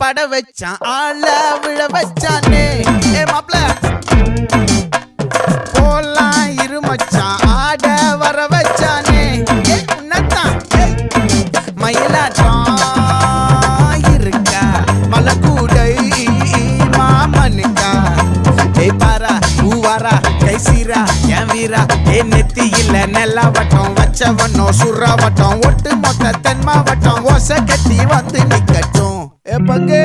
பட வச்சான் ஆள விழ வச்சானே மாப்ள போலாம் இருமச்சான் ஆட வர வச்சானே உன்னத்தான் மயிலாட்டம் இருக்கா மலக்கூடை மாமனுக்கா பாரா பூவாரா கைசீரா என் வீரா நெத்தி இல்ல நெல்லா வட்டம் வச்சவனோ சுறா வட்டம் ஒட்டு மொத்த தென் மாவட்டம் ஓசை கட்டி வந்து நிக்கட்டும் பங்கே